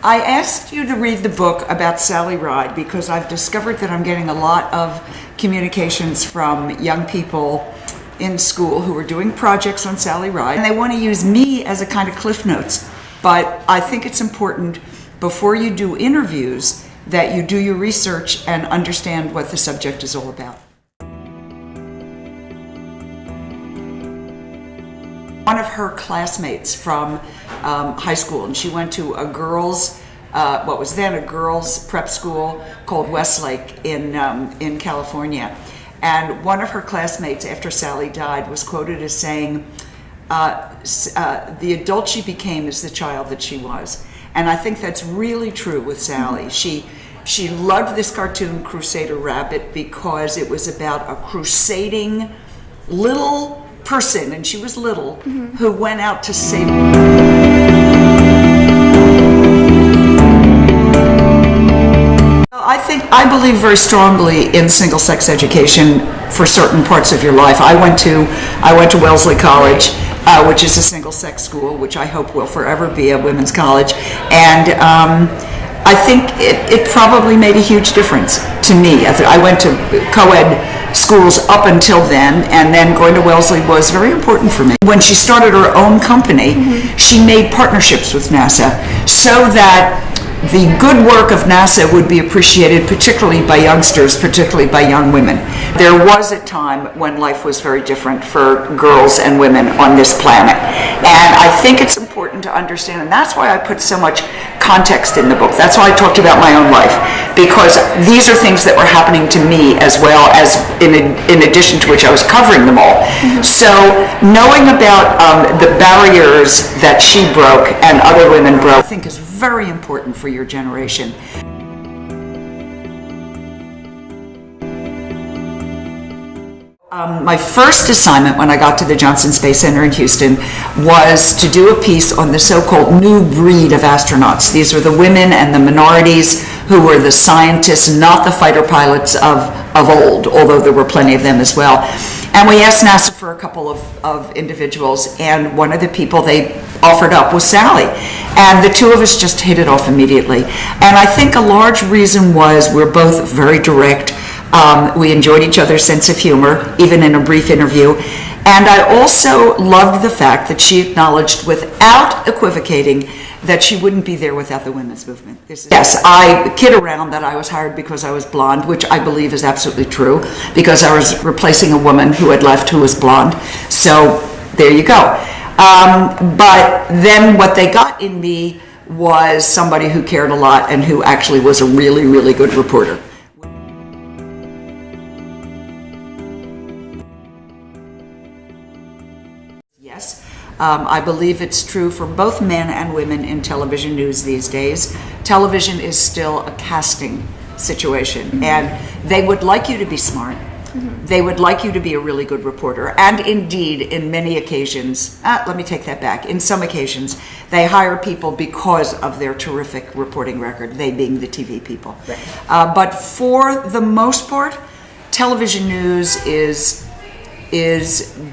I asked you to read the book about Sally Ride because I've discovered that I'm getting a lot of communications from young people in school who are doing projects on Sally Ride, and they want to use me as a kind of cliff notes. But I think it's important before you do interviews that you do your research and understand what the subject is all about. One of her classmates from high school, and she went to a girls, what was then a girls prep school called Westlake in California. And one of her classmates, after Sally died, was quoted as saying, the adult she became is the child that she was. And I think that's really true with Sally. She loved this cartoon Crusader Rabbit because it was about a crusading little person, and she was little, who went out to save. I believe very strongly in single-sex education for certain parts of your life. I went to Wellesley College, which is a single-sex school, which I hope will forever be a women's college, and I think it probably made a huge difference to me. I went to co-ed schools up until then, and then going to Wellesley was very important for me. When she started her own company, she made partnerships with NASA so that the good work of NASA would be appreciated, particularly by youngsters, particularly by young women. There was a time when life was very different for girls and women on this planet. And I think it's important to understand, and that's why I put so much context in the book. That's why I talked about my own life, because these are things that were happening to me as well as in addition to which I was covering them all. So knowing about the barriers that she broke and other women broke, I think is very important for your generation. My first assignment when I got to the Johnson Space Center in Houston was to do a piece on the so-called new breed of astronauts. These are the women and the minorities who were the scientists, not the fighter pilots of old, although there were plenty of them as well. And we asked NASA for a couple of individuals, and one of the people they offered up was Sally. And the two of us just hit it off immediately. And I think a large reason was we're both very direct. We enjoyed each other's sense of humor, even in a brief interview. And I also loved the fact that she acknowledged without equivocating that she wouldn't be there without the women's movement. Yes, I kid around that I was hired because I was blonde, which I believe is absolutely true, because I was replacing a woman who had left who was blonde. So there you go. But then what they got in me was somebody who cared a lot and who actually was a really, really good reporter. Yes, I believe it's true for both men and women in television news these days. Television is still a casting situation, and they would like you to be smart. They would like you to be a really good reporter. And indeed, in many occasions, let me take that back. In some occasions, they hire people because of their terrific reporting record, they being the TV people. Right. But for the most part, television news is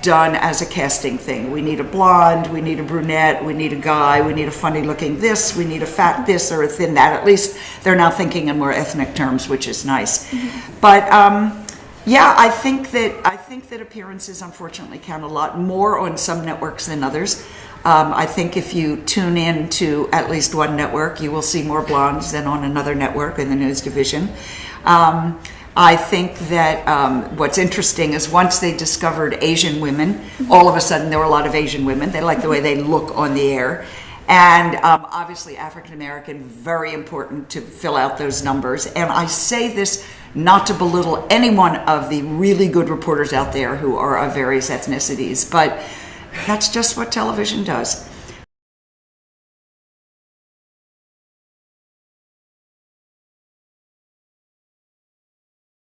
done as a casting thing. We need a blonde, we need a brunette, we need a guy, we need a funny looking this, we need a fat this or a thin that. At least they're now thinking in more ethnic terms, which is nice. But yeah, I think that appearances unfortunately count a lot more on some networks than others. I think if you tune in to at least one network, you will see more blondes than on another network in the news division. I think that what's interesting is once they discovered Asian women, all of a sudden there were a lot of Asian women. They like the way they look on the air. And obviously African American, very important to fill out those numbers. And I say this not to belittle any one of the really good reporters out there who are of various ethnicities, but that's just what television does.